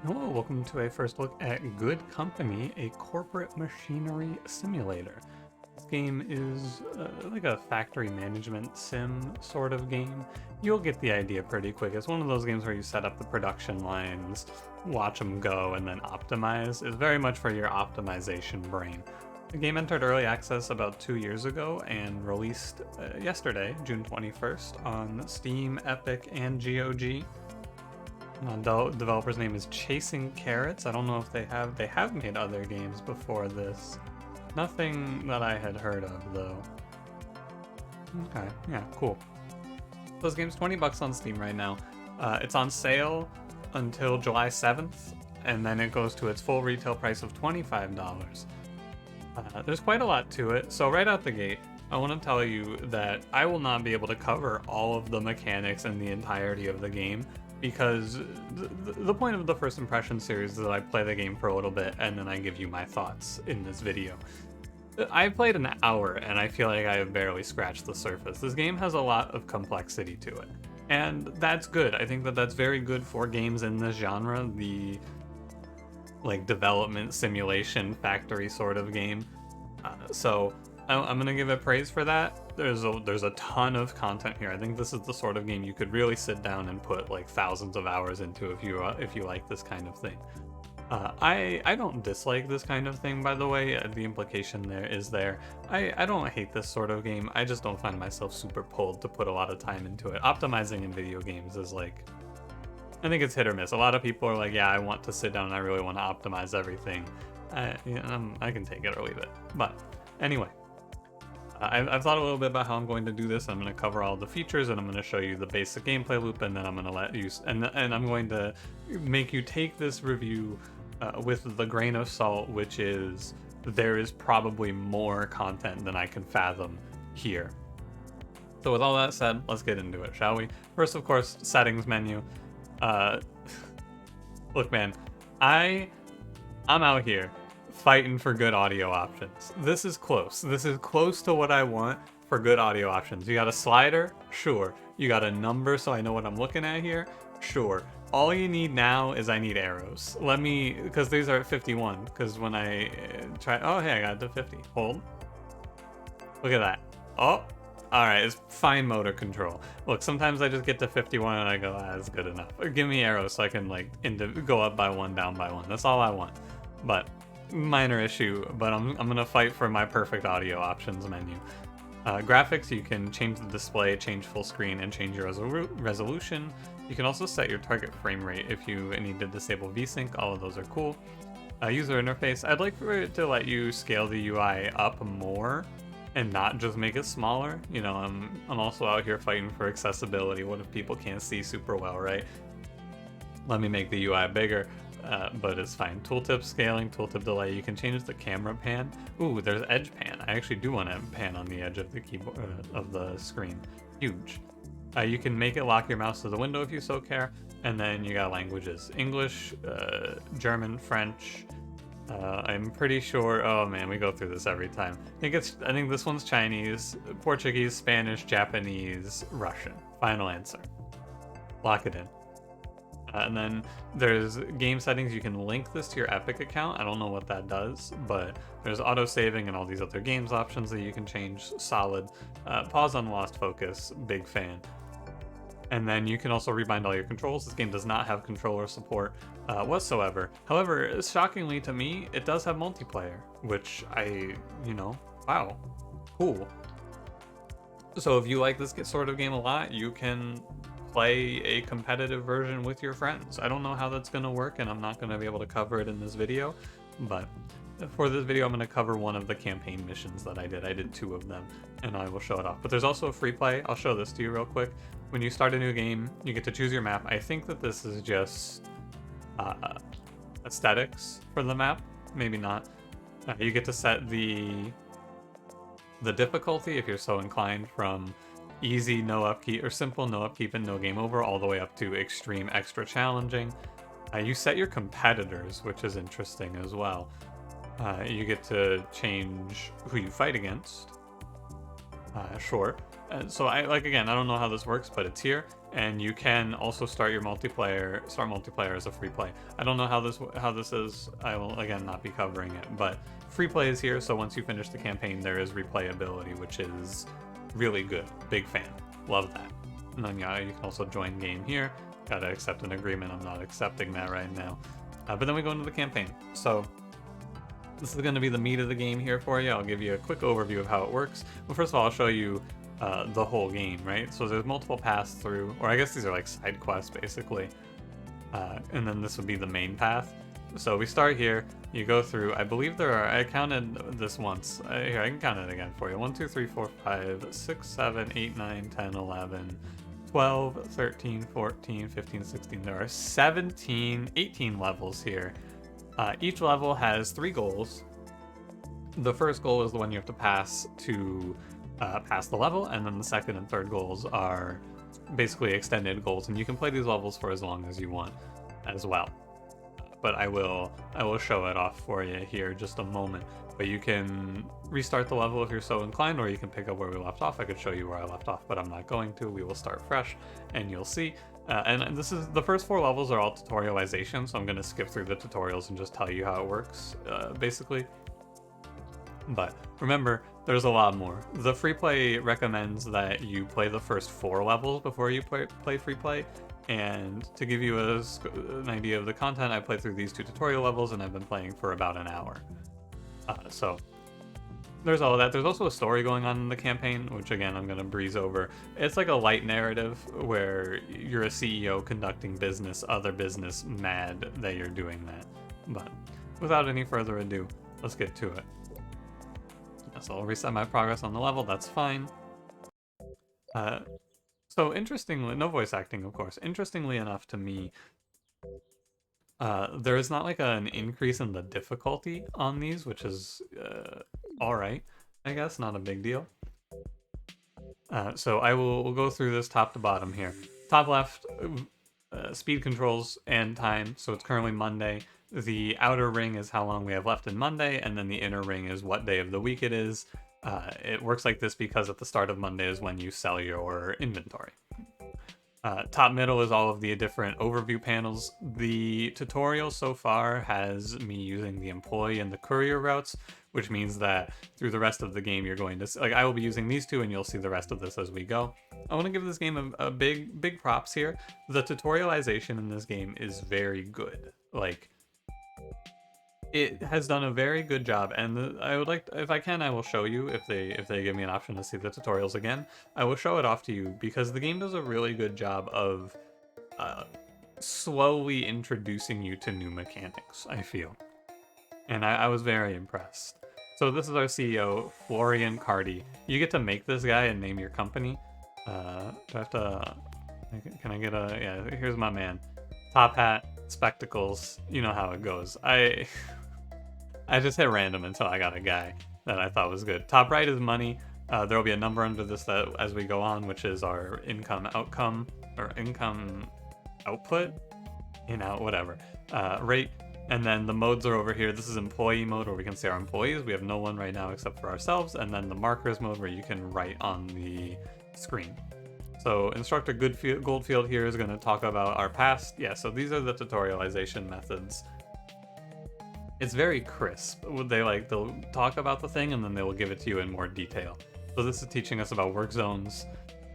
Hello, welcome to a first look at Good Company, a corporate machinery simulator. This game is like a factory management sim sort of game. You'll get the idea pretty quick. It's one of those games where you set up the production lines, watch them go, and then optimize. It's very much for your optimization brain. The game entered early access about 2 years ago and released yesterday, June 21st, on Steam, Epic, and GOG. Developer's name is Chasing Carrots. I don't know if they have made other games before this. Nothing that I had heard of though. Okay, yeah, cool. This game's $20 on Steam right now. It's on sale until July 7th, and then it goes to its full retail price of $25. There's quite a lot to it, so right out the gate, I want to tell you that I will not be able to cover all of the mechanics and the entirety of the game, because the point of the first impression series is that I play the game for a little bit and then I give you my thoughts in this video. I played an hour and I feel like I have barely scratched the surface. This game has a lot of complexity to it, and that's good. I think that that's very good for games in this genre, the like development simulation factory sort of game. So I'm gonna give it praise for that. There's a ton of content here. I think this is the sort of game you could really sit down and put like thousands of hours into if you like this kind of thing. I don't dislike this kind of thing, by the way. The implication there is there. I don't hate this sort of game. I just don't find myself super pulled to put a lot of time into it. Optimizing in video games is like, I think it's hit or miss. A lot of people are like, yeah, I want to sit down and I really want to optimize everything. I can take it or leave it. But anyway. I've thought a little bit about how I'm going to do this. I'm going to cover all the features, and I'm going to show you the basic gameplay loop, and then I'm going to let you, and I'm going to make you take this review with the grain of salt, which is there is probably more content than I can fathom here. So with all that said, let's get into it, shall we? First, of course, settings menu. Look, man, I'm out here fighting for good audio options. This is close. This is close to what I want for good audio options. You got a slider? Sure. You got a number so I know what I'm looking at here? Sure. All you need now is I need arrows. Because these are at 51, because when I try, oh hey, I got to 50. Hold. Look at that. Oh, alright, it's fine motor control. Look, sometimes I just get to 51 and I go, that's good enough. Or give me arrows so I can like go up by one, down by one. That's all I want. But minor issue, but I'm gonna fight for my perfect audio options menu. Graphics, you can change the display, change full screen, and change your resolution. You can also set your target frame rate if you need to disable VSync. All of those are cool. User interface, I'd like for it to let you scale the UI up more and not just make it smaller. You know, I'm also out here fighting for accessibility. What if people can't see super well, right? Let me make the UI bigger. But it's fine. Tooltip scaling, tooltip delay. You can change the camera pan. Ooh, there's edge pan. I actually do want to pan on the edge of the keyboard of the screen. Huge. You can make it lock your mouse to the window if you so care. And then you got languages: English, German, French. I'm pretty sure. Oh man, we go through this every time. I think this one's Chinese, Portuguese, Spanish, Japanese, Russian. Final answer. Lock it in. And then there's game settings. You can link this to your Epic account. I don't know what that does, but there's auto saving and all these other games options that you can change. Solid. Pause on lost focus. Big fan. And then you can also rebind all your controls. This game does not have controller support whatsoever. However, shockingly to me, it does have multiplayer, which wow, cool. So if you like this sort of game a lot, you can play a competitive version with your friends. I don't know how that's going to work, and I'm not going to be able to cover it in this video, but for this video I'm going to cover one of the campaign missions that I did. I did 2 of them, and I will show it off. But there's also a free play. I'll show this to you real quick. When you start a new game, you get to choose your map. I think that this is just aesthetics for the map. Maybe not. You get to set the difficulty, if you're so inclined, from easy, no upkeep, or simple, no upkeep and no game over, all the way up to extreme, extra challenging. You set your competitors, which is interesting as well. You get to change who you fight against. Sure. So again, I don't know how this works, but it's here. and you can also start multiplayer as a free play. I don't know how this is. I will again not be covering it, but free play is here. So once you finish the campaign, there is replayability, which is really good. Big fan. Love that. And then yeah, you can also join game here. Gotta accept an agreement. I'm not accepting that right now. But then we go into the campaign. So this is going to be the meat of the game here for you. I'll give you a quick overview of how it works. Well, first of all, I'll show you the whole game, right? So there's multiple paths through, or I guess these are like side quests, basically. And then this would be the main path. So we start here, you go through, I believe there are, I counted this once. Here, I can count it again for you. 1, 2, 3, 4, 5, 6, 7, 8, 9, 10, 11, 12, 13, 14, 15, 16. There are 18 levels here. Each level has 3 goals. The first goal is the one you have to pass to pass the level, and then the second and third goals are basically extended goals, and you can play these levels for as long as you want as well. But I will show it off for you here just a moment. But you can restart the level if you're so inclined, or you can pick up where we left off. I could show you where I left off, but I'm not going to. We will start fresh, and you'll see. And this is the first 4 levels are all tutorialization, so I'm going to skip through the tutorials and just tell you how it works, basically. But remember, there's a lot more. The free play recommends that you play the first 4 levels before you play free play. And to give you an idea of the content, I played through these 2 tutorial levels, and I've been playing for about an hour. So there's all of that. There's also a story going on in the campaign, which again, I'm going to breeze over. It's like a light narrative where you're a CEO conducting business, other business mad that you're doing that. But without any further ado, let's get to it. So I'll reset my progress on the level, that's fine. So interestingly, no voice acting, of course. Interestingly enough to me, there is not like an increase in the difficulty on these, which is alright, I guess, not a big deal. So we'll go through this top to bottom here. Top left, speed controls and time, so it's currently Monday. The outer ring is how long we have left in Monday, and then the inner ring is what day of the week it is. It works like this because at the start of Monday is when you sell your inventory. Top middle is all of the different overview panels. The tutorial so far has me using the employee and the courier routes, which means that through the rest of the game you're going to, like, I will be using these 2 and you'll see the rest of this as we go. I want to give this game a big props here. The tutorialization in this game is very good. Like, it has done a very good job, and I would like, if I can, I will show you if they give me an option to see the tutorials again. I will show it off to you because the game does a really good job of slowly introducing you to new mechanics, I feel. And I was very impressed. So this is our CEO, Florian Cardi. You get to make this guy and name your company. Do I have to, can I get a, yeah, here's my man. Top hat, spectacles, you know how it goes. I just hit random until I got a guy that I thought was good. Top right is money. There will be a number under this that as we go on, which is our income outcome, or income output, whatever, rate. And then the modes are over here. This is employee mode, where we can see our employees. We have no one right now except for ourselves. And then the markers mode, where you can write on the screen. So Instructor Goldfield here is going to talk about our past. Yeah, so these are the tutorialization methods. It's very crisp. They'll talk about the thing and then they will give it to you in more detail. So this is teaching us about work zones,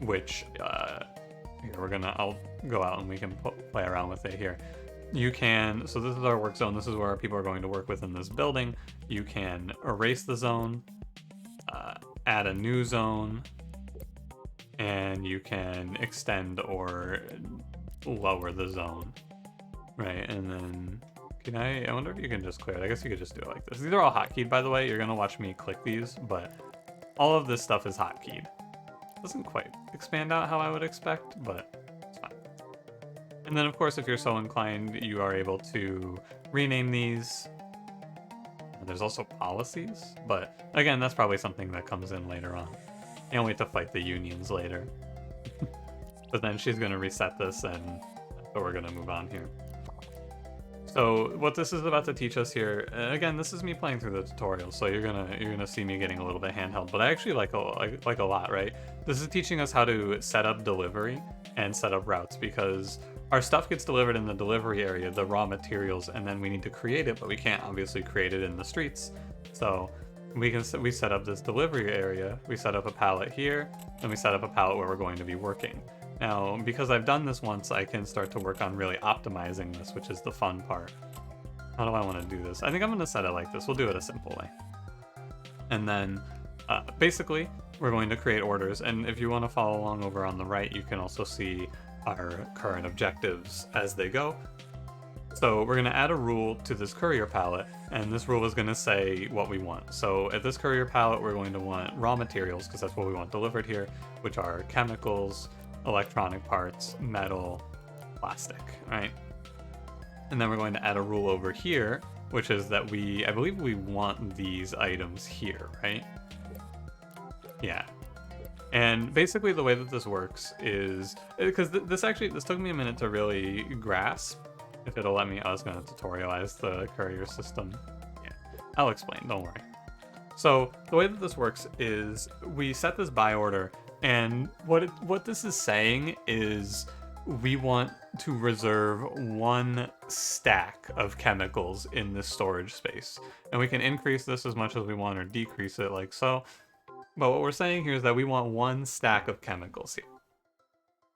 which here I'll go out and we can play around with it here. You can, so this is our work zone. This is where people are going to work within this building. You can erase the zone, add a new zone, and you can extend or lower the zone, right? And then I wonder if you can just clear it. I guess you could just do it like this. These are all hotkeyed, by the way. You're gonna watch me click these, but all of this stuff is hotkeyed. Doesn't quite expand out how I would expect, but it's fine. And then, of course, if you're so inclined, you are able to rename these. And there's also policies, but again, that's probably something that comes in later on. Can't wait to fight the unions later. But then she's gonna reset this, and so we're gonna move on here. So what this is about to teach us here, again, this is me playing through the tutorial, so you're gonna see me getting a little bit handheld, but I actually like a lot, right? This is teaching us how to set up delivery and set up routes, because our stuff gets delivered in the delivery area, the raw materials, and then we need to create it, but we can't obviously create it in the streets. So we set up this delivery area, we set up a pallet here, and we set up a pallet where we're going to be working. Now, because I've done this once, I can start to work on really optimizing this, which is the fun part. How do I want to do this? I think I'm going to set it like this. We'll do it a simple way. And then, basically, we're going to create orders. And if you want to follow along over on the right, you can also see our current objectives as they go. So we're going to add a rule to this courier palette, and this rule is going to say what we want. So at this courier palette, we're going to want raw materials, because that's what we want delivered here, which are chemicals, electronic parts, metal, plastic, right? And then we're going to add a rule over here, which is that I believe we want these items here, right? Yeah. And basically the way that this works is, because this took me a minute to really grasp, if it'll let me. I was going to tutorialize the courier system. Yeah, I'll explain, don't worry. So the way that this works is we set this buy order, and what this is saying is we want to reserve 1 stack of chemicals in this storage space. And we can increase this as much as we want or decrease it like so. But what we're saying here is that we want 1 stack of chemicals here.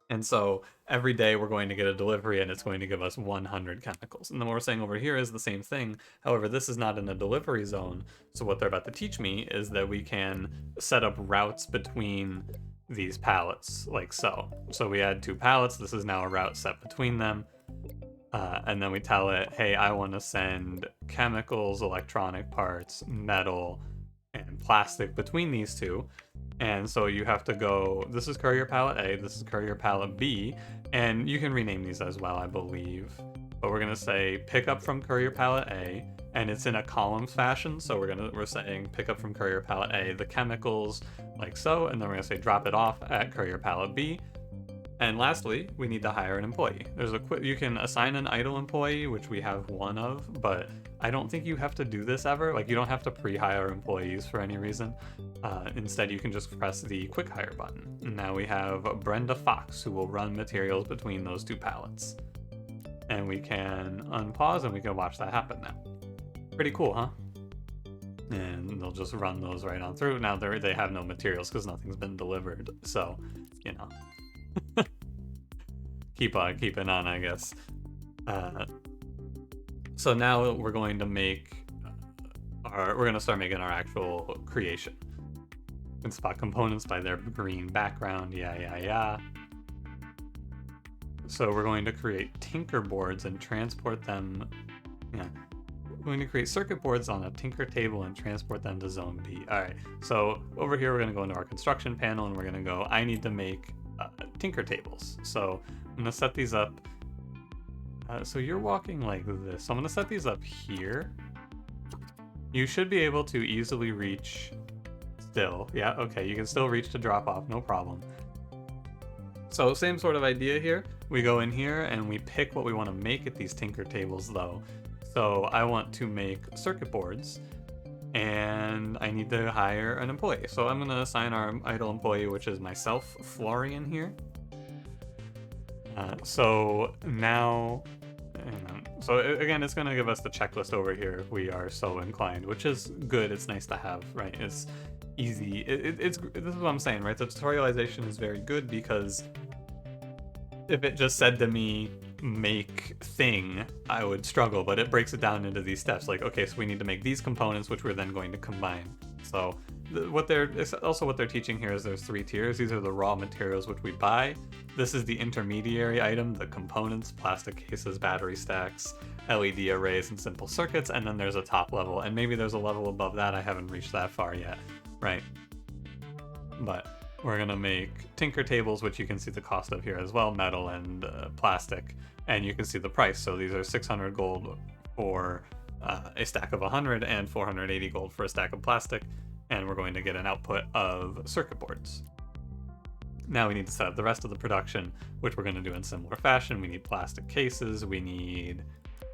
And so every day we're going to get a delivery and it's going to give us 100 chemicals. And then what we're saying over here is the same thing. However, this is not in a delivery zone. So what they're about to teach me is that we can set up routes between these pallets like so. So we add 2 pallets. This is now a route set between them. And then we tell it, hey, I want to send chemicals, electronic parts, metal, and plastic between these 2. And so you have to go, this is courier pallet A, this is courier pallet B, and you can rename these as well, I believe. But we're gonna say pick up from courier pallet A, and it's in a columns fashion. So we're saying pick up from courier pallet A the chemicals like so, and then we're gonna say drop it off at courier pallet B. And lastly, we need to hire an employee. You can assign an idle employee, which we have 1 of, but I don't think you have to do this ever. Like, you don't have to pre-hire employees for any reason. Instead, you can just press the quick hire button. And now we have Brenda Fox, who will run materials between those 2 pallets. And we can unpause and we can watch that happen now. Pretty cool, huh? And they'll just run those right on through. Now they have no materials because nothing's been delivered. So, you know. keeping on, I guess. So now we're going to start making our actual creation. We can spot components by their green background, yeah. So we're going to create tinker boards and transport them. Yeah, we're going to create circuit boards on a tinker table and transport them to zone B. All right. So over here we're going to go into our construction panel and we're going to go, I need to make tinker tables. So I'm going to set these up. So you're walking like this. So I'm going to set these up here. You should be able to easily reach still. Yeah, okay. You can still reach to drop off, no problem. So same sort of idea here. We go in here and we pick what we want to make at these tinker tables though. So I want to make circuit boards and I need to hire an employee. So I'm going to assign our idle employee, which is myself, Florian here. So now, so again, it's going to give us the checklist over here if we are so inclined, which is good. It's nice to have, right? It's easy. This is what I'm saying, right? The tutorialization is very good because if it just said to me, make thing, I would struggle, but it breaks it down into these steps. Like, okay, so we need to make these components, which we're then going to combine. So what they're teaching here is there's 3 tiers. These are the raw materials which we buy. This is the intermediary item, the components, plastic cases, battery stacks, LED arrays, and simple circuits. And then there's a top level, and maybe there's a level above that. I haven't reached that far yet, right? But we're gonna make tinker tables, which you can see the cost of here as well, metal and plastic, and you can see the price. So these are 600 gold for a stack of 100 and 480 gold for a stack of plastic, and we're going to get an output of circuit boards. Now we need to set up the rest of the production, which we're going to do in similar fashion. We need plastic cases, we need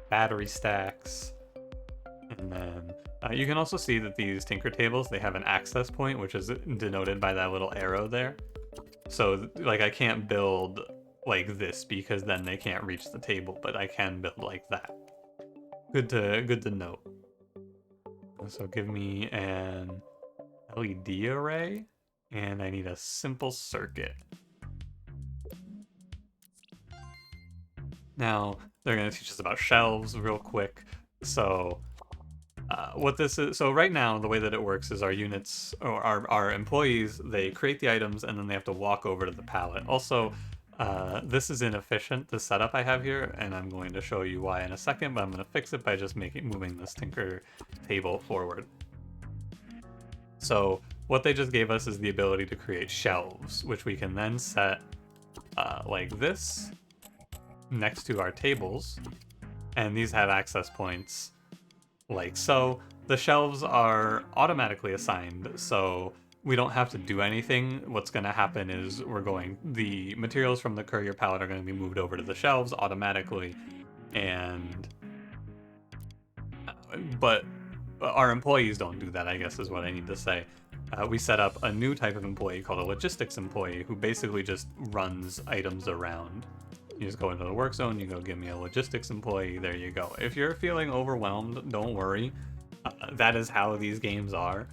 battery stacks, and then you can also see that these tinker tables, they have an access point, which is denoted by that little arrow there. So like I can't build like this because then they can't reach the table, but I can build like that. Good to note. So give me an LED array, and I need a simple circuit. Now they're going to teach us about shelves real quick. So what this is, so right now the way that it works is our units, or our employees, they create the items and then they have to walk over to the pallet. Also, this is inefficient, the setup I have here, and I'm going to show you why in a second, but I'm going to fix it by just moving this tinker table forward. So what they just gave us is the ability to create shelves, which we can then set like this next to our tables, and these have access points like so. The shelves are automatically assigned, so we don't have to do anything. What's going to happen is the materials from the courier pallet are going to be moved over to the shelves automatically, and but our employees don't do that, I guess is what I need to say. We set up a new type of employee called a logistics employee, who basically just runs items around. You just go into the work zone, you go give me a logistics employee, there you go. If you're feeling overwhelmed, don't worry. That is how these games are.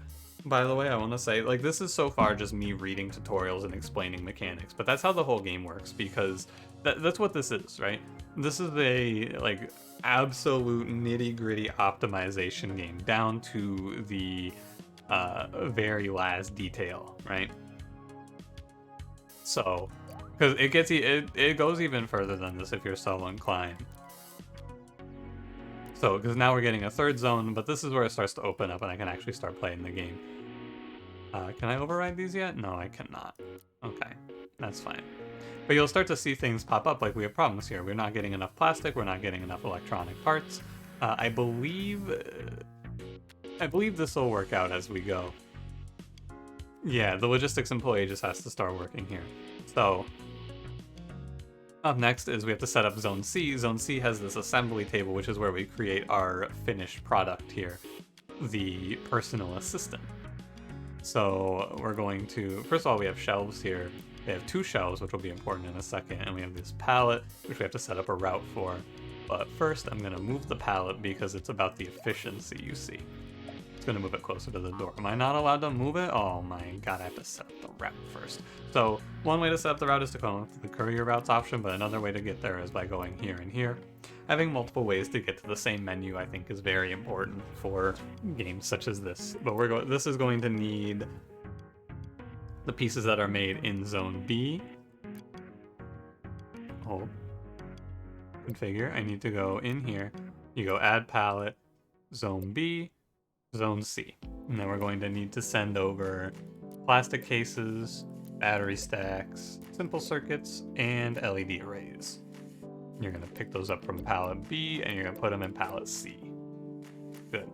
By the way, I want to say, like, this is so far just me reading tutorials and explaining mechanics, but that's how the whole game works, because that's what this is, right? This is a, like, absolute nitty-gritty optimization game, down to the very last detail, right? So, because it goes even further than this if you're so inclined. So, because now we're getting a third zone, but this is where it starts to open up and I can actually start playing the game. Can I override these yet? No, I cannot. Okay, that's fine. But you'll start to see things pop up, like we have problems here. We're not getting enough plastic, we're not getting enough electronic parts. I believe this will work out as we go. Yeah, the logistics employee just has to start working here. So, up next is we have to set up Zone C. Zone C has this assembly table, which is where we create our finished product here, the personal assistant. So we're going to, first of all, we have shelves here. We have 2 shelves, which will be important in a second, and we have this pallet, which we have to set up a route for. But first, I'm going to move the pallet because it's about the efficiency, you see. It's going to move it closer to the door. Am I not allowed to move it? Oh my god, I have to set up the route first. So one way to set up the route is to go into the courier routes option, but another way to get there is by going here and here. Having multiple ways to get to the same menu, I think, is very important for games such as this. But this is going to need the pieces that are made in Zone B. Oh, configure. I need to go in here. You go add palette, Zone B, Zone C. And then we're going to need to send over plastic cases, battery stacks, simple circuits, and LED arrays. You're going to pick those up from palette B, and you're going to put them in palette C. Good.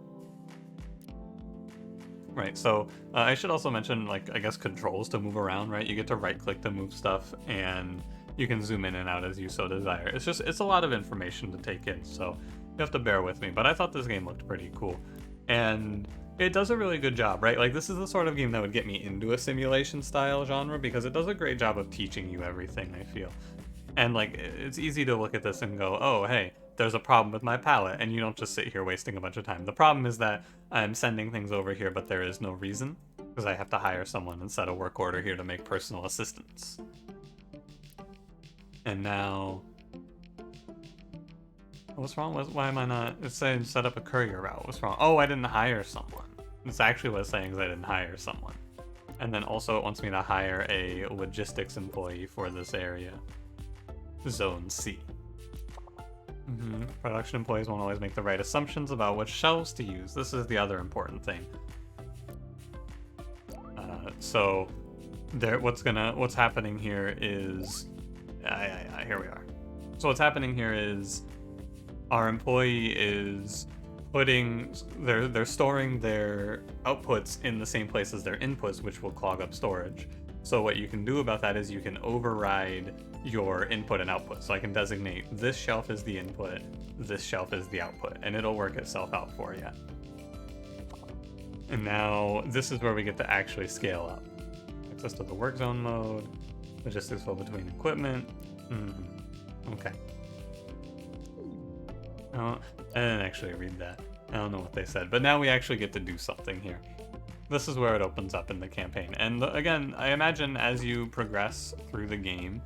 Right, so I should also mention, like, I guess controls to move around, right? You get to right-click to move stuff, and you can zoom in and out as you so desire. It's a lot of information to take in, so you have to bear with me. But I thought this game looked pretty cool. And it does a really good job, right? Like, this is the sort of game that would get me into a simulation-style genre, because it does a great job of teaching you everything, I feel. And, like, it's easy to look at this and go, oh, hey, there's a problem with my palette, and you don't just sit here wasting a bunch of time. The problem is that I'm sending things over here, but there is no reason, because I have to hire someone and set a work order here to make personal assistants. And now... What's wrong? Why am I not... It's saying set up a courier route. What's wrong? Oh, I didn't hire someone. That's actually what it's saying, is I didn't hire someone. And then also it wants me to hire a logistics employee for this area. Zone C. Production employees won't always make the right assumptions about which shelves to use. This is the other important thing. So what's happening here is here we are. So what's happening here is our employee is they're storing their outputs in the same place as their inputs, which will clog up storage. So what you can do about that is you can override your input and output. So I can designate this shelf is the input, this shelf is the output, and it'll work itself out for you. And now this is where we get to actually scale up. Access to the work zone mode, logistics flow between equipment. Okay. I didn't actually read that. I don't know what they said, but now we actually get to do something here. This is where it opens up in the campaign. And again, I imagine as you progress through the game,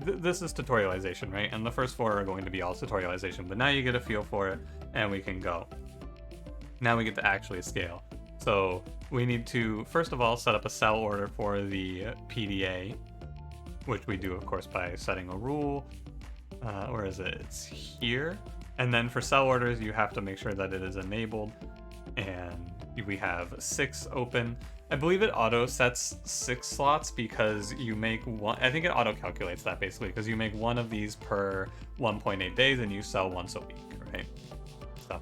this is tutorialization, right? And the first 4 are going to be all tutorialization, but now you get a feel for it and we can go. Now we get to actually scale. So we need to, first of all, set up a sell order for the PDA, which we do, of course, by setting a rule. Where is it? It's here. And then for sell orders, you have to make sure that it is enabled. And we have 6 open. I believe it auto sets 6 slots because you make one. I think it auto calculates that basically because you make one of these per 1.8 days and you sell once a week, right? So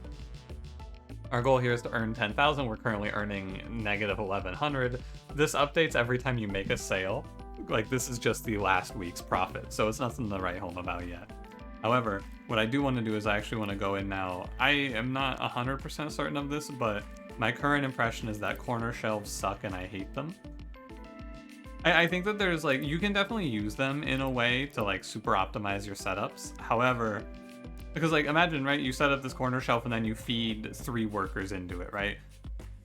our goal here is to earn 10,000. We're currently earning negative 1,100. This updates every time you make a sale. Like, this is just the last week's profit, so it's nothing to write home about yet. However, what I do want to do is I actually want to go in now. I am not 100% certain of this, but my current impression is that corner shelves suck and I hate them. I think that there's like, you can definitely use them in a way to like super optimize your setups. However, because like imagine, right, you set up this corner shelf and then you feed 3 workers into it, right?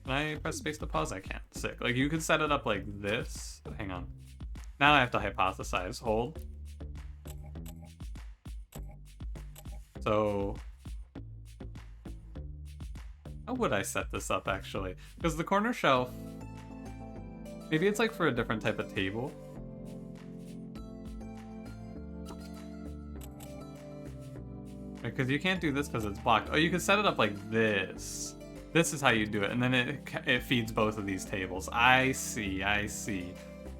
Can I press space to pause? I can't. Sick. Like you could set it up like this. Hang on. Now I have to hypothesize. Hold. So how would I set this up actually? Because the corner shelf, maybe it's like for a different type of table. Because you can't do this because it's blocked. Oh, you could set it up like this. This is how you do it, and then it feeds both of these tables. I see.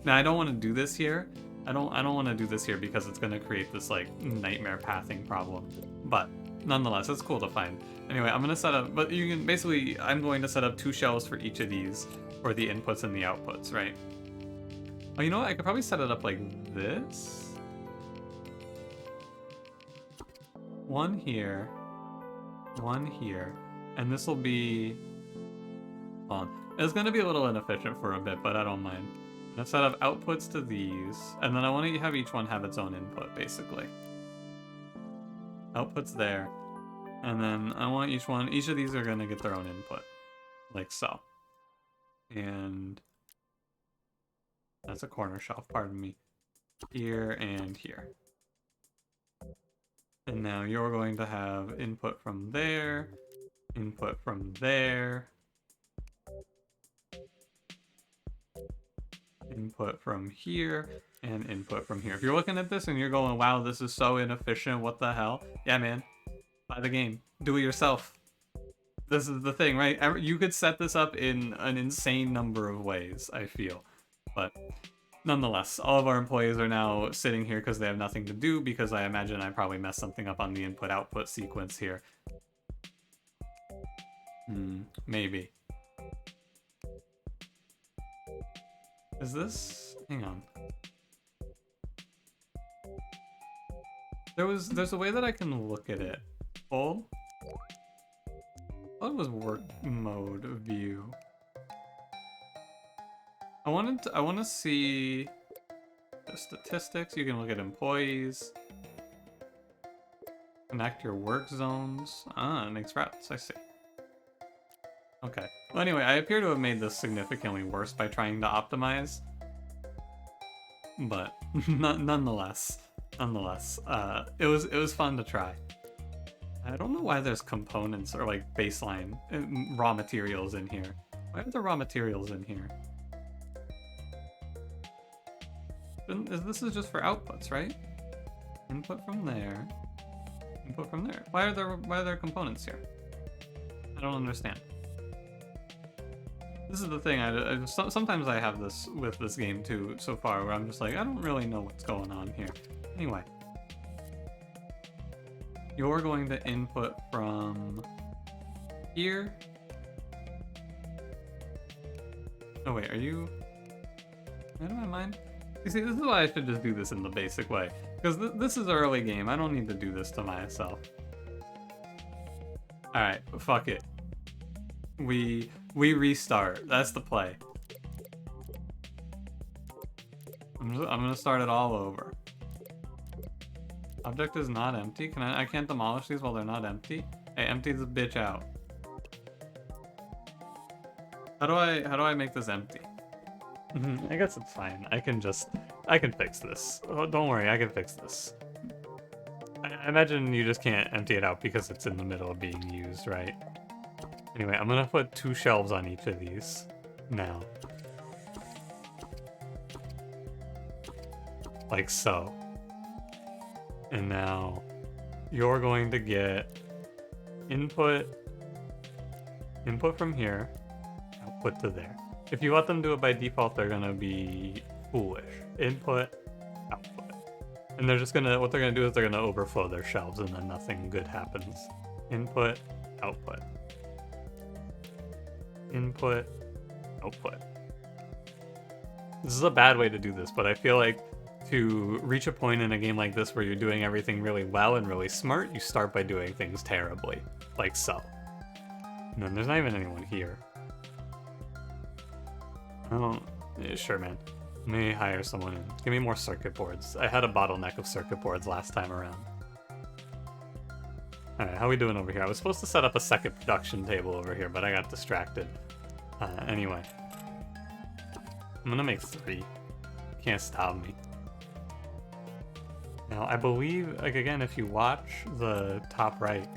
Now I don't want to do this here. I don't want to do this here because it's going to create this like nightmare pathing problem. But nonetheless, it's cool to find. Anyway, I'm going to set up, but you can basically, I'm going to set up 2 shelves for each of these for the inputs and the outputs, right? Oh, you know what? I could probably set it up like this. 1 here, 1 here, and this will be, hold on. It's going to be a little inefficient for a bit, but I don't mind. I'm gonna set up outputs to these, and then I want to have each one have its own input, basically. Outputs there, and then I want each of these are gonna get their own input, like so. And that's a corner shelf, pardon me. Here and here. And now you're going to have input from there, input from there, input from here, and input from here. If you're looking at this and you're going, wow, this is so inefficient, what the hell? Yeah, man, buy the game. Do it yourself. This is the thing, right? You could set this up in an insane number of ways, I feel. But nonetheless, all of our employees are now sitting here because they have nothing to do, because I imagine I probably messed something up on the input-output sequence here. Maybe. Is this? Hang on. There's a way that I can look at it. Hold. What was work mode view? I want to see the statistics. You can look at employees. Connect your work zones. Ah, it makes routes. I see. Okay. Well, anyway, I appear to have made this significantly worse by trying to optimize. But nonetheless, it was fun to try. I don't know why there's components or like baseline raw materials in here. Why are there raw materials in here? This is just for outputs, right? Input from there. Input from there. Why are there components here? I don't understand. This is the thing, sometimes I have this with this game too, so far, where I'm just like, I don't really know what's going on here. Anyway. You're going to input from here. Oh wait, are you out of my mind? You see, this is why I should just do this in the basic way. Because this is early game. I don't need to do this to myself. Alright, fuck it. We restart. That's the play. I'm gonna start it all over. Object is not empty. I can't demolish these while they're not empty? Hey, empty this bitch out. How do I make this empty? I guess it's fine. I can fix this. Oh, don't worry, I can fix this. I imagine you just can't empty it out because it's in the middle of being used, right? Anyway, I'm gonna put 2 shelves on each of these now. Like so. And now you're going to get input from here, output to there. If you let them do it by default, they're gonna be foolish. Input, output. And they're just gonna, what they're gonna do is they're gonna overflow their shelves and then nothing good happens. Input, output. Input, output. This is a bad way to do this, but I feel like to reach a point in a game like this where you're doing everything really well and really smart, you start by doing things terribly. Like so. And then there's not even anyone here. Sure, man. Let me hire someone in. Give me more circuit boards. I had a bottleneck of circuit boards last time around. Alright, how are we doing over here? I was supposed to set up a second production table over here, but I got distracted. Anyway. I'm gonna make 3. Can't stop me. Now, I believe, like, again, if you watch the top right...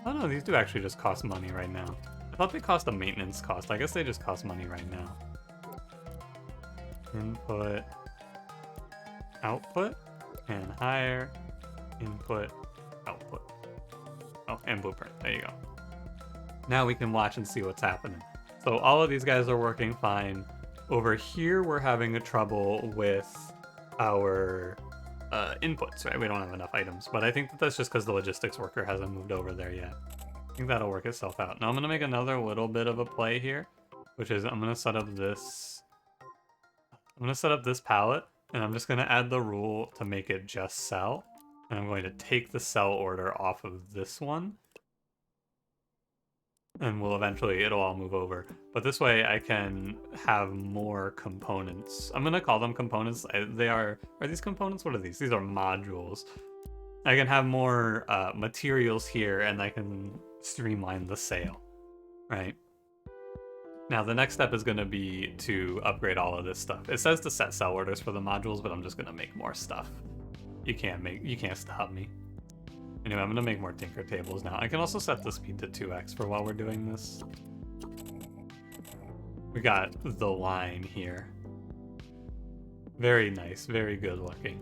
Oh no, these do actually just cost money right now. I thought they cost a maintenance cost. I guess they just cost money right now. Input, output, and hire, input, output. Oh, and blueprint. There you go. Now we can watch and see what's happening. So all of these guys are working fine. Over here, we're having a trouble with our inputs, right? We don't have enough items, but I think that's just because the logistics worker hasn't moved over there yet. I think that'll work itself out. Now I'm gonna make another little bit of a play here, which is I'm gonna set up this palette, and I'm just gonna add the rule to make it just sell. And I'm going to take the sell order off of this one. And it'll all move over. But this way I can have more components. I'm gonna call them components. Are these components? What are these? These are modules. I can have more materials here, and I can streamline the sale, right? Now the next step is going to be to upgrade all of this stuff. It says to set sell orders for the modules, but I'm just going to make more stuff. You can't stop me. Anyway, I'm going to make more tinker tables now. I can also set the speed to 2x for while we're doing this. We got the line here. Very nice, very good looking.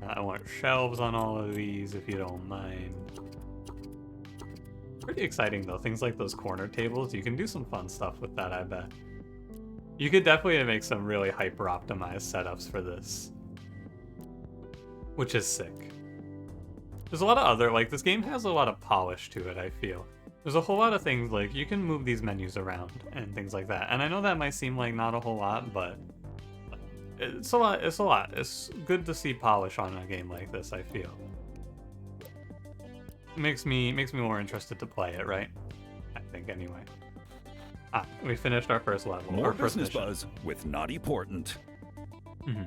I want shelves on all of these if you don't mind. Pretty exciting though, things like those corner tables, you can do some fun stuff with that, I bet. You could definitely make some really hyper optimized setups for this. Which is sick. There's a lot of other, like, this game has a lot of polish to it, I feel. There's a whole lot of things, like, you can move these menus around and things like that. And I know that might seem like not a whole lot, but it's a lot. It's good to see polish on a game like this, I feel. Makes me more interested to play it, right? I think anyway. We finished our first level. More first business mission. buzz with not important.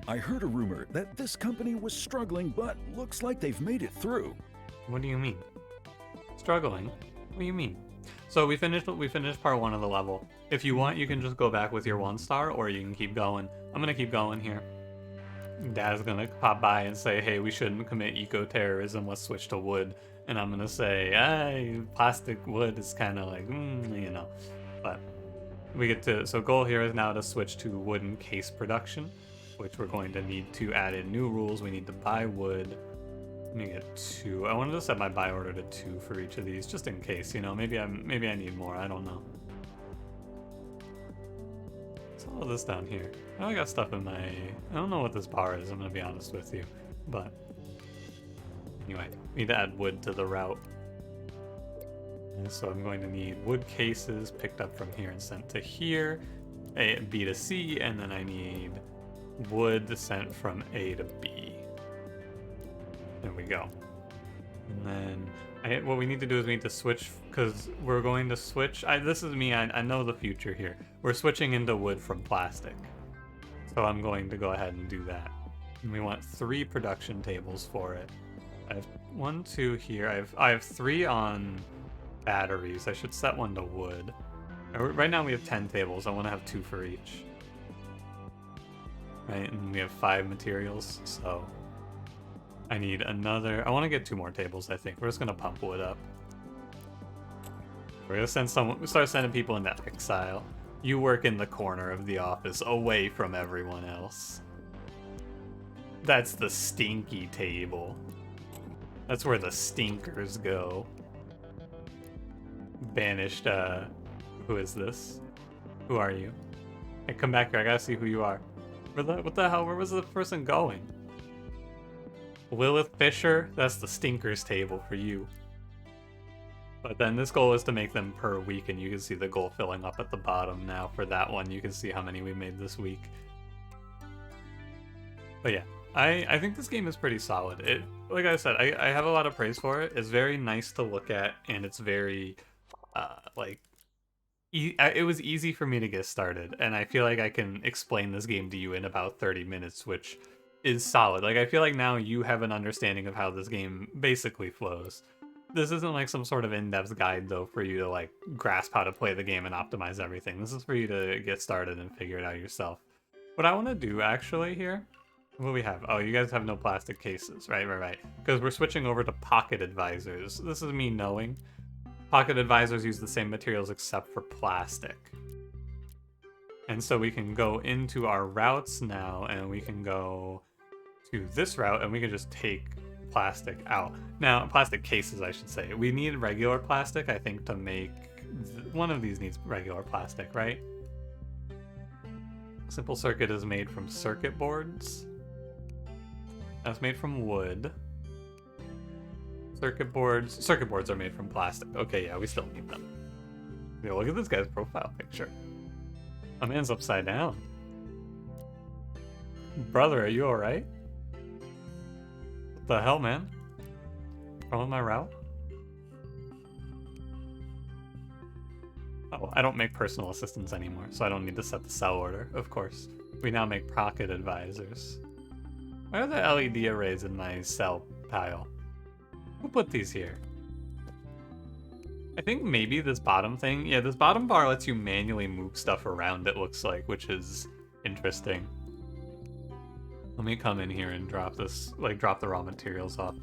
I heard a rumor that this company was struggling, but looks like they've made it through. What do you mean? Struggling? What do you mean? So we finished part 1 of the level. If you want, you can just go back with your 1 star, or you can keep going. I'm gonna keep going here. Dad's gonna pop by and say, hey, we shouldn't commit eco-terrorism, let's switch to wood. And I'm gonna say, hey, plastic wood is kind of like, you know. But we get to, so goal here is now to switch to wooden case production, which we're going to need to add in new rules. We need to buy wood. Let me get 2. I wanted to set my buy order to 2 for each of these, just in case, you know. Maybe I need more, I don't know. What's all of this down here? I got stuff in my, I don't know what this bar is, I'm gonna be honest with you. But anyway, we need to add wood to the route. And so I'm going to need wood cases picked up from here and sent to here, A, B to C, and then I need wood sent from A to B. There we go. And then what we need to do is we need to switch, because we're going to switch. This is me, I know the future here. We're switching into wood from plastic. So I'm going to go ahead and do that. And we want 3 production tables for it. I have 1, 2 here. I have 3 on batteries. I should set 1 to wood. Right now we have 10 tables. I want to have 2 for each. Right, and we have 5 materials, so I need another. I want to get 2 more tables, I think. We're just going to pump wood up. We're going to start sending people into exile. You work in the corner of the office, away from everyone else. That's the stinky table. That's where the stinkers go. Banished, who is this? Who are you? Hey, come back here, I gotta see who you are. What the hell, where was the person going? Lilith Fisher? That's the stinkers table for you. But then this goal is to make them per week, and you can see the goal filling up at the bottom now. For that one, you can see how many we made this week. But yeah, I think this game is pretty solid. Like I said, I have a lot of praise for it. It's very nice to look at, and it's very, it was easy for me to get started, and I feel like I can explain this game to you in about 30 minutes, which is solid. Like, I feel like now you have an understanding of how this game basically flows. This isn't like some sort of in-depth guide, though, for you to, like, grasp how to play the game and optimize everything. This is for you to get started and figure it out yourself. What I want to do, actually, here... What do we have? Oh, you guys have no plastic cases. Right. Because we're switching over to pocket advisors. This is me knowing. Pocket advisors use the same materials except for plastic. And so we can go into our routes now, and we can go to this route, and we can just take plastic out. Now, plastic cases, I should say. We need regular plastic, I think, to make... One of these needs regular plastic, right? Simple circuit is made from circuit boards. That's made from wood. Circuit boards are made from plastic. Okay, yeah, we still need them. Yeah, look at this guy's profile picture. My man's upside down. Brother, are you alright? What the hell, man? Following my route? Oh, I don't make personal assistants anymore, so I don't need to set the cell order, of course. We now make pocket advisors. Why are the LED arrays in my cell pile? Who put these here? I think maybe this bottom thing... Yeah, this bottom bar lets you manually move stuff around, it looks like, which is interesting. Let me come in here and drop this, drop the raw materials off.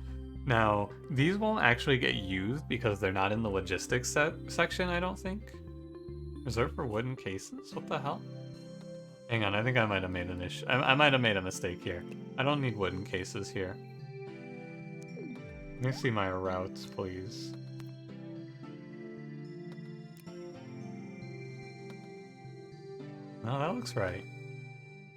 Now, these won't actually get used because they're not in the logistics section, I don't think. Reserved for wooden cases? What the hell? Hang on, I think I might have made an issue. I might have made a mistake here. I don't need wooden cases here. Let me see my routes, please. No, that looks right.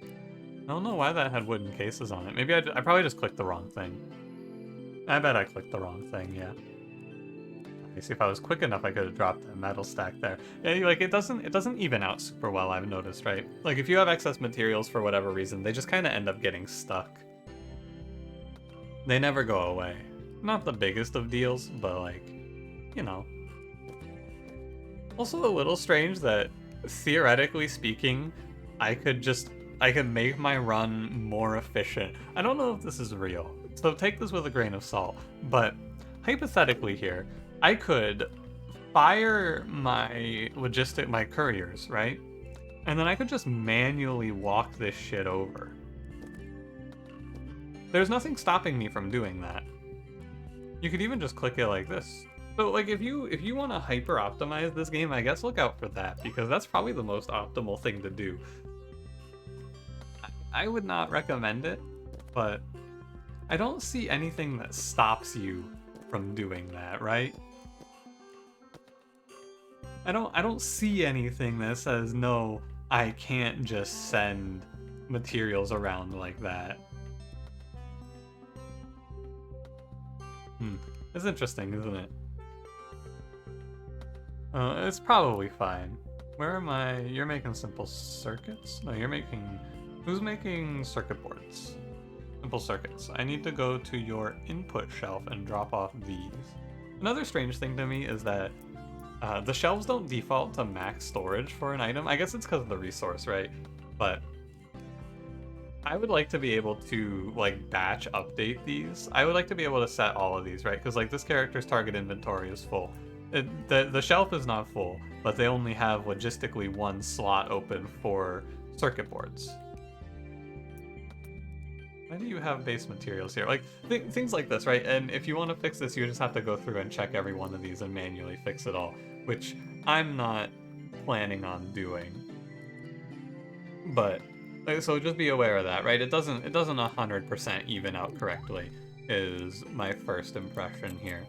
I don't know why that had wooden cases on it. Maybe I probably just clicked the wrong thing. I bet I clicked the wrong thing, yeah. Let me see, if I was quick enough, I could have dropped the metal stack there. Yeah, like, it doesn't even out super well, I've noticed, right? Like, if you have excess materials for whatever reason, they just kind of end up getting stuck. They never go away. Not the biggest of deals, but, like, you know. Also a little strange that, theoretically speaking, I could make my run more efficient. I don't know if this is real, so take this with a grain of salt, but hypothetically here, I could fire my couriers, right? And then I could just manually walk this shit over. There's nothing stopping me from doing that. You could even just click it like this. So, like, if you want to hyper optimize this game, I guess look out for that, because that's probably the most optimal thing to do. I would not recommend it, but I don't see anything that stops you from doing that, right? I don't see anything that says, no, I can't just send materials around like that. It's interesting, isn't it? It's probably fine. Where am I? You're making simple circuits? No, you're making Who's making circuit boards? Simple circuits. I need to go to your input shelf and drop off these. Another strange thing to me is that the shelves don't default to max storage for an item. I guess it's because of the resource, right? But I would like to be able to like batch update these. I would like to be able to set all of these, right? Because like this character's target inventory is full. The shelf is not full, but they only have logistically one slot open for circuit boards. Why do you have base materials here? Like, things like this, right? And if you want to fix this, you just have to go through and check every one of these and manually fix it all, which I'm not planning on doing. But, so just be aware of that, right? It doesn't 100% even out correctly, is my first impression here.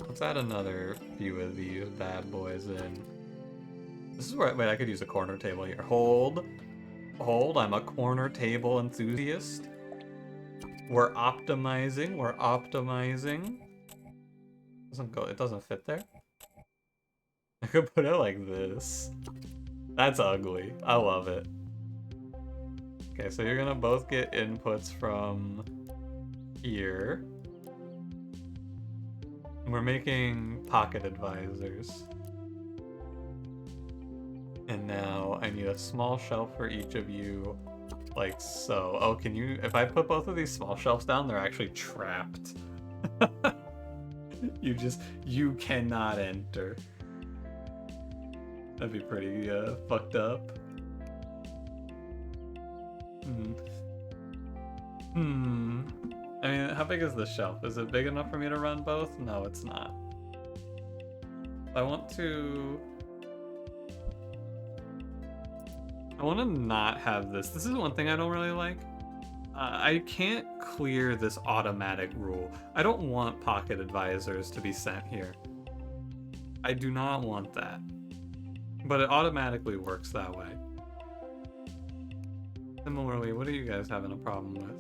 Let's add another few of these bad boys in. This is where, wait, I could use a corner table here. Hold, I'm a corner table enthusiast. We're optimizing. It doesn't fit there. I could put it like this. That's ugly. I love it. Okay, so you're gonna both get inputs from here. We're making pocket advisors. And now I need a small shelf for each of you, like so. Oh, can you, if I put both of these small shelves down, they're actually trapped. You cannot enter. That'd be pretty fucked up. I mean, how big is this shelf? Is it big enough for me to run both? No, it's not. I want to not have this. This is one thing I don't really like. I can't clear this automatic rule. I don't want pocket advisors to be sent here. I do not want that. But it automatically works that way. Similarly, what are you guys having a problem with?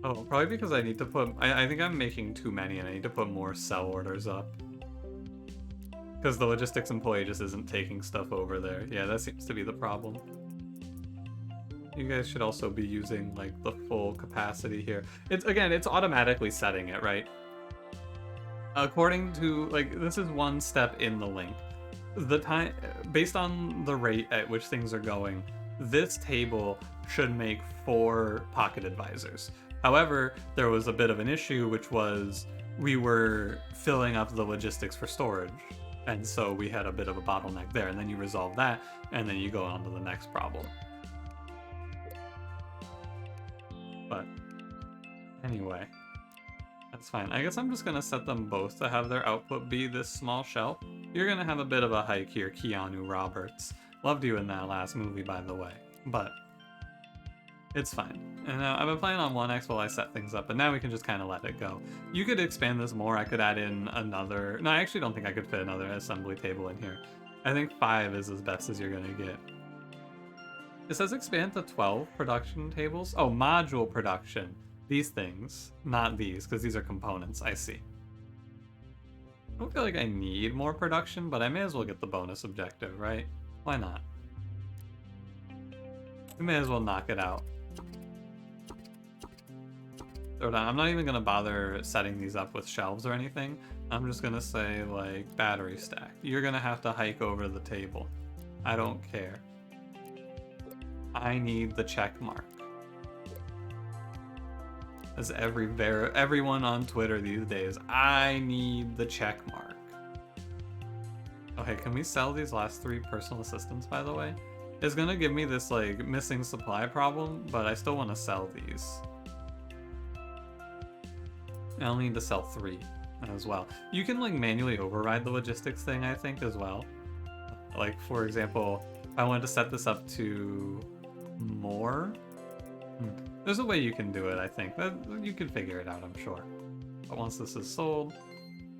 Oh, probably because I need to put... I think I'm making too many and I need to put more sell orders up. Because the logistics employee just isn't taking stuff over there. Yeah, that seems to be the problem. You guys should also be using, like, the full capacity here. It's automatically setting it, right? According to, like, this is one step in the link. The time, based on the rate at which things are going, this table should make 4 pocket advisors. However, there was a bit of an issue, which was we were filling up the logistics for storage. And so we had a bit of a bottleneck there, and then you resolve that, and then you go on to the next problem. But anyway, that's fine. I guess I'm just gonna set them both to have their output be this small shelf. You're gonna have a bit of a hike here, Keanu Roberts. Loved you in that last movie, by the way. But it's fine. And I've been playing on 1x while I set things up, but now we can just kind of let it go. You could expand this more. I could add in another... No, I actually don't think I could fit another assembly table in here. I think 5 is as best as you're going to get. It says expand to 12 production tables. Oh, module production. These things, not these, because these are components. I see. I don't feel like I need more production, but I may as well get the bonus objective, right? Why not? We may as well knock it out. Throw down. I'm not even going to bother setting these up with shelves or anything. I'm just going to say, like, battery stack. You're going to have to hike over the table. I don't care. I need the check mark. As everyone on Twitter these days, I need the check mark. Okay, can we sell these last 3 personal assistants, by the way? It's going to give me this, like, missing supply problem, but I still want to sell these. I'll need to sell 3 as well. You can, like, manually override the logistics thing, I think, as well. Like, for example, if I wanted to set this up to more... There's a way you can do it, I think. You can figure it out, I'm sure. But once this is sold...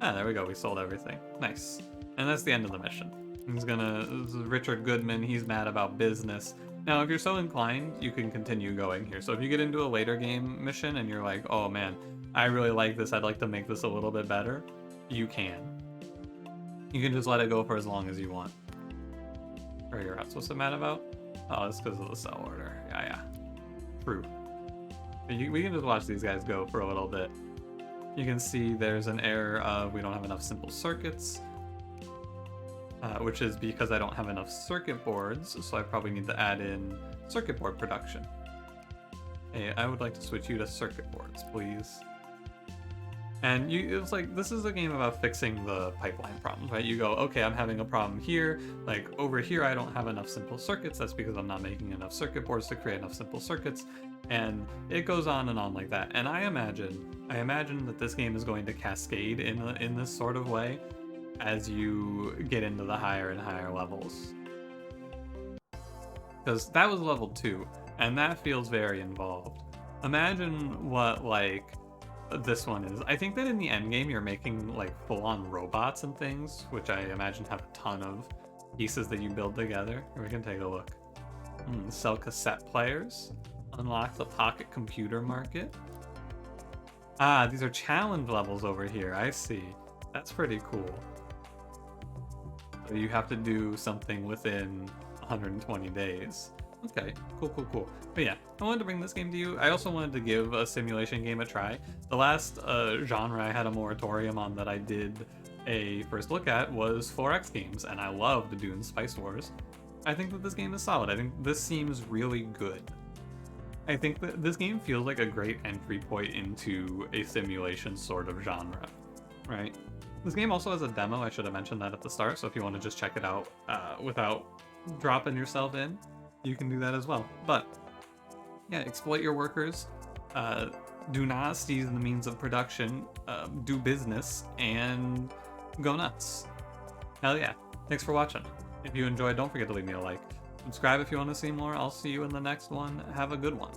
Ah, there we go, we sold everything. Nice. And that's the end of the mission. This is Richard Goodman, he's mad about business. Now, if you're so inclined, you can continue going here. So if you get into a later game mission and you're like, oh man, I really like this, I'd like to make this a little bit better, you can. You can just let it go for as long as you want. Or you're not supposed to mad about? Oh, it's because of the cell order. Yeah. True. We can just watch these guys go for a little bit. You can see there's an error of we don't have enough simple circuits, which is because I don't have enough circuit boards, so I probably need to add in circuit board production. Hey, I would like to switch you to circuit boards, please. And it's like, this is a game about fixing the pipeline problems, right? You go, okay, I'm having a problem here. Like, over here, I don't have enough simple circuits. That's because I'm not making enough circuit boards to create enough simple circuits. And it goes on and on like that. And I imagine that this game is going to cascade in this sort of way as you get into the higher and higher levels. Because that was level 2, and that feels very involved. Imagine what, like, this one is. I think that in the end game you're making like full-on robots and things, which I imagine have a ton of pieces that you build together. Here, we can take a look. Sell cassette players. Unlock the pocket computer market. Ah, these are challenge levels over here. I see. That's pretty cool. So you have to do something within 120 days. Okay, cool. But yeah, I wanted to bring this game to you. I also wanted to give a simulation game a try. The last genre I had a moratorium on that I did a first look at was 4X games, and I loved Dune Spice Wars. I think that this game is solid. I think this seems really good. I think that this game feels like a great entry point into a simulation sort of genre, right? This game also has a demo. I should have mentioned that at the start, so if you want to just check it out without dropping yourself in, you can do that as well. But yeah, exploit your workers, do not seize the means of production, do business, and go nuts. Hell yeah. Thanks for watching. If you enjoyed, don't forget to leave me a like. Subscribe if you want to see more. I'll see you in the next one. Have a good one.